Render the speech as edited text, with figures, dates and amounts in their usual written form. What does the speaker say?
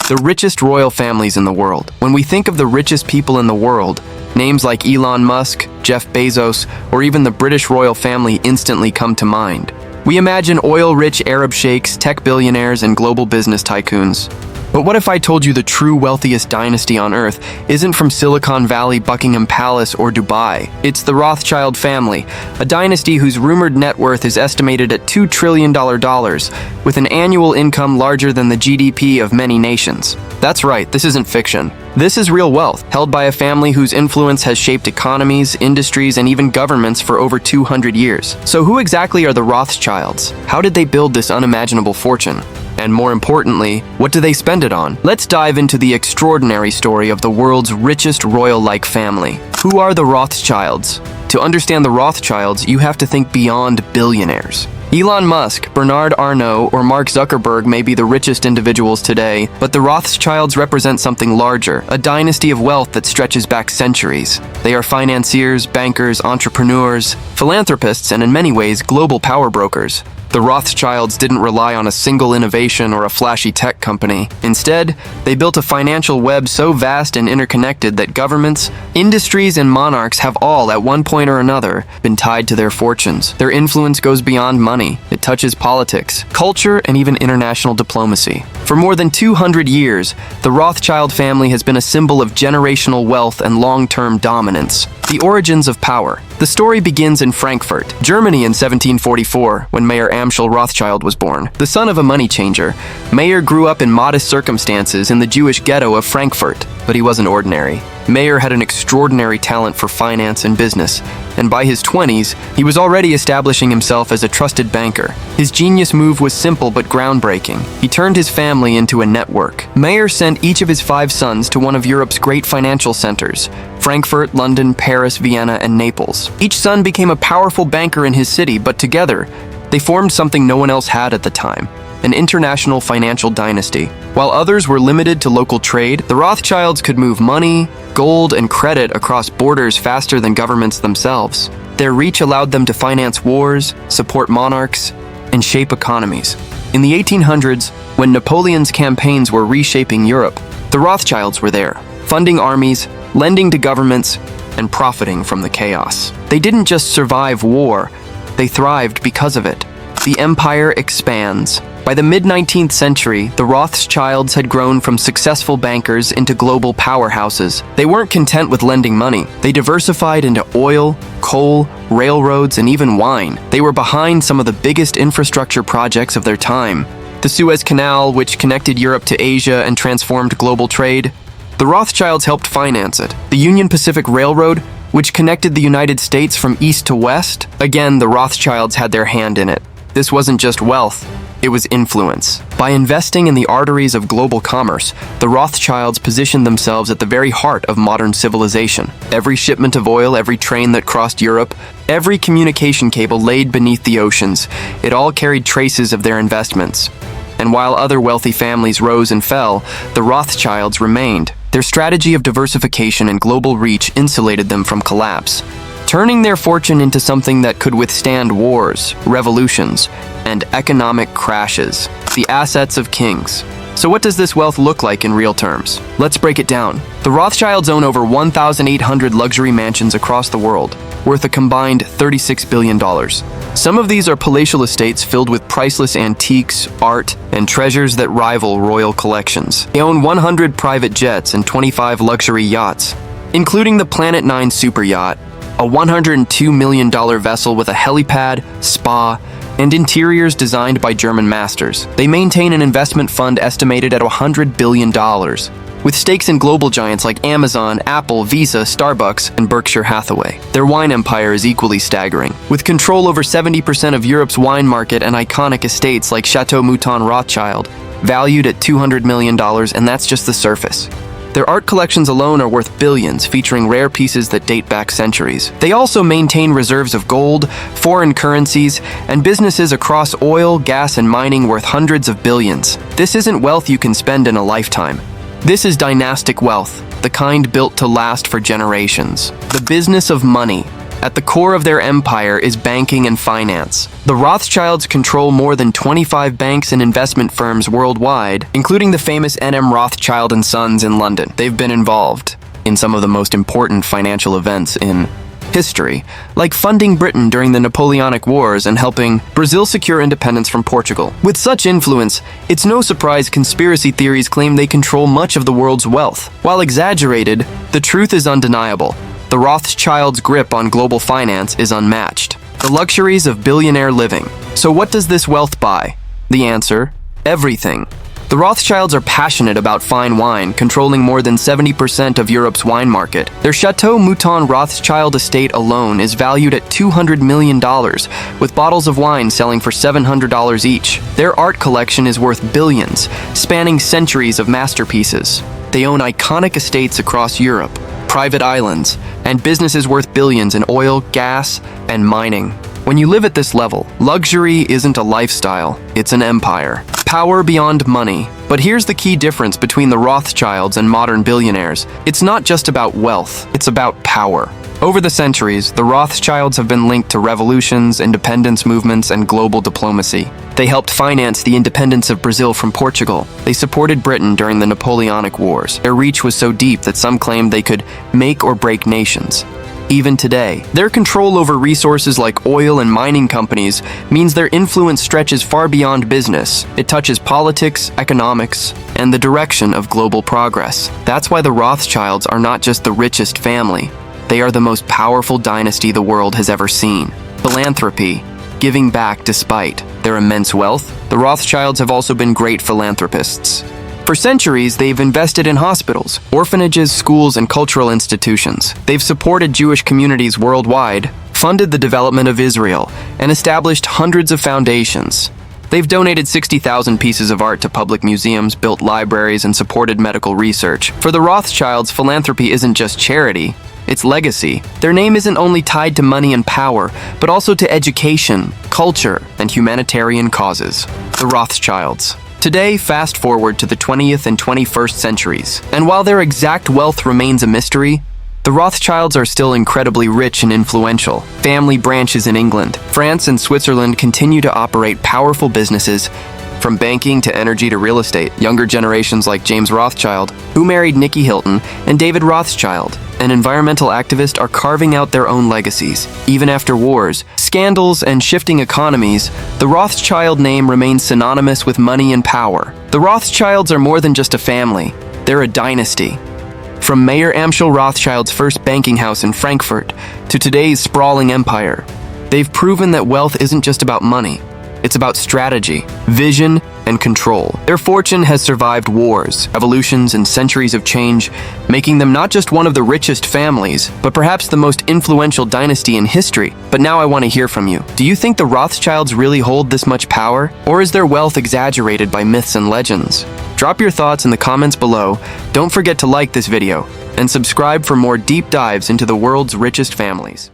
The richest royal families in the world. When we think of the richest people in the world, names like Elon Musk, Jeff Bezos, or even the British royal family instantly come to mind. We imagine oil-rich Arab sheikhs, tech billionaires, and global business tycoons. But what if I told you the true wealthiest dynasty on Earth isn't from Silicon Valley, Buckingham Palace, or Dubai? It's the Rothschild family, a dynasty whose rumored net worth is estimated at $2 trillion, with an annual income larger than the GDP of many nations. That's right, this isn't fiction. This is real wealth, held by a family whose influence has shaped economies, industries, and even governments for over 200 years. So who exactly are the Rothschilds? How did they build this unimaginable fortune? And more importantly, what do they spend it on? Let's dive into the extraordinary story of the world's richest royal-like family. Who are the Rothschilds? To understand the Rothschilds, you have to think beyond billionaires. Elon Musk, Bernard Arnault, or Mark Zuckerberg may be the richest individuals today, but the Rothschilds represent something larger, a dynasty of wealth that stretches back centuries. They are financiers, bankers, entrepreneurs, philanthropists, and in many ways, global power brokers. The Rothschilds didn't rely on a single innovation or a flashy tech company. Instead, they built a financial web so vast and interconnected that governments, industries, and monarchs have all, at one point or another, been tied to their fortunes. Their influence goes beyond money. It touches politics, culture, and even international diplomacy. For more than 200 years, the Rothschild family has been a symbol of generational wealth and long-term dominance. The origins of power. The story begins in Frankfurt, Germany in 1744, when Mayor Amschel Rothschild was born. The son of a money changer, Mayer grew up in modest circumstances in the Jewish ghetto of Frankfurt, but he wasn't ordinary. Mayer had an extraordinary talent for finance and business, and by his 20s, he was already establishing himself as a trusted banker. His genius move was simple but groundbreaking. He turned his family into a network. Mayer sent each of his 5 sons to one of Europe's great financial centers: Frankfurt, London, Paris, Vienna, and Naples. Each son became a powerful banker in his city, but together, they formed something no one else had at the time: an international financial dynasty. While others were limited to local trade, the Rothschilds could move money, gold, and credit across borders faster than governments themselves. Their reach allowed them to finance wars, support monarchs, and shape economies. In the 1800s, when Napoleon's campaigns were reshaping Europe, the Rothschilds were there, funding armies, lending to governments, and profiting from the chaos. They didn't just survive war, they thrived because of it. The empire expands. By the mid-19th century, the Rothschilds had grown from successful bankers into global powerhouses. They weren't content with lending money. They diversified into oil, coal, railroads, and even wine. They were behind some of the biggest infrastructure projects of their time. The Suez Canal, which connected Europe to Asia and transformed global trade, the Rothschilds helped finance it. The Union Pacific Railroad, which connected the United States from east to west, again, the Rothschilds had their hand in it. This wasn't just wealth, it was influence. By investing in the arteries of global commerce, the Rothschilds positioned themselves at the very heart of modern civilization. Every shipment of oil, every train that crossed Europe, every communication cable laid beneath the oceans, it all carried traces of their investments. And while other wealthy families rose and fell, the Rothschilds remained. Their strategy of diversification and global reach insulated them from collapse, turning their fortune into something that could withstand wars, revolutions, and economic crashes. The assets of kings. So what does this wealth look like in real terms? Let's break it down. The Rothschilds own over 1,800 luxury mansions across the world, worth a combined $36 billion. Some of these are palatial estates filled with priceless antiques, art, and treasures that rival royal collections. They own 100 private jets and 25 luxury yachts, including the Planet 9 super yacht, a $102 million vessel with a helipad, spa, and interiors designed by German masters. They maintain an investment fund estimated at $100 billion, with stakes in global giants like Amazon, Apple, Visa, Starbucks, and Berkshire Hathaway. Their wine empire is equally staggering, with control over 70% of Europe's wine market and iconic estates like Chateau Mouton Rothschild, valued at $200 million, and that's just the surface. Their art collections alone are worth billions, featuring rare pieces that date back centuries. They also maintain reserves of gold, foreign currencies, and businesses across oil, gas, and mining worth hundreds of billions. This isn't wealth you can spend in a lifetime. This is dynastic wealth, the kind built to last for generations. The business of money. At the core of their empire is banking and finance. The Rothschilds control more than 25 banks and investment firms worldwide, including the famous N.M. Rothschild and Sons in London. They've been involved in some of the most important financial events in history, like funding Britain during the Napoleonic Wars and helping Brazil secure independence from Portugal. With such influence, it's no surprise conspiracy theories claim they control much of the world's wealth. While exaggerated, the truth is undeniable. The Rothschilds' grip on global finance is unmatched. The luxuries of billionaire living. So what does this wealth buy? The answer: everything. The Rothschilds are passionate about fine wine, controlling more than 70% of Europe's wine market. Their Chateau Mouton Rothschild estate alone is valued at $200 million, with bottles of wine selling for $700 each. Their art collection is worth billions, spanning centuries of masterpieces. They own iconic estates across Europe, private islands, and businesses worth billions in oil, gas, and mining. When you live at this level, luxury isn't a lifestyle, it's an empire. Power beyond money. But here's the key difference between the Rothschilds and modern billionaires. It's not just about wealth, it's about power. Over the centuries, the Rothschilds have been linked to revolutions, independence movements, and global diplomacy. They helped finance the independence of Brazil from Portugal. They supported Britain during the Napoleonic Wars. Their reach was so deep that some claimed they could make or break nations. Even today, their control over resources like oil and mining companies means their influence stretches far beyond business. It touches politics, economics, and the direction of global progress. That's why the Rothschilds are not just the richest family. They are the most powerful dynasty the world has ever seen. Philanthropy, giving back despite their immense wealth. The Rothschilds have also been great philanthropists. For centuries, they've invested in hospitals, orphanages, schools, and cultural institutions. They've supported Jewish communities worldwide, funded the development of Israel, and established hundreds of foundations. They've donated 60,000 pieces of art to public museums, built libraries, and supported medical research. For the Rothschilds, philanthropy isn't just charity, it's legacy. Their name isn't only tied to money and power, but also to education, culture, and humanitarian causes. The Rothschilds. Today, fast forward to the 20th and 21st centuries, and while their exact wealth remains a mystery, the Rothschilds are still incredibly rich and influential. Family branches in England, France, and Switzerland continue to operate powerful businesses, from banking to energy to real estate. Younger generations like James Rothschild, who married Nikki Hilton, and David Rothschild, an environmental activist, are carving out their own legacies. Even after wars, scandals, and shifting economies, the Rothschild name remains synonymous with money and power. The Rothschilds are more than just a family, they're a dynasty. From Mayer Amschel Rothschild's first banking house in Frankfurt to today's sprawling empire, they've proven that wealth isn't just about money. It's about strategy, vision, and control. Their fortune has survived wars, evolutions, and centuries of change, making them not just one of the richest families, but perhaps the most influential dynasty in history. But now I want to hear from you. Do you think the Rothschilds really hold this much power? Or is their wealth exaggerated by myths and legends? Drop your thoughts in the comments below. Don't forget to like this video, and subscribe for more deep dives into the world's richest families.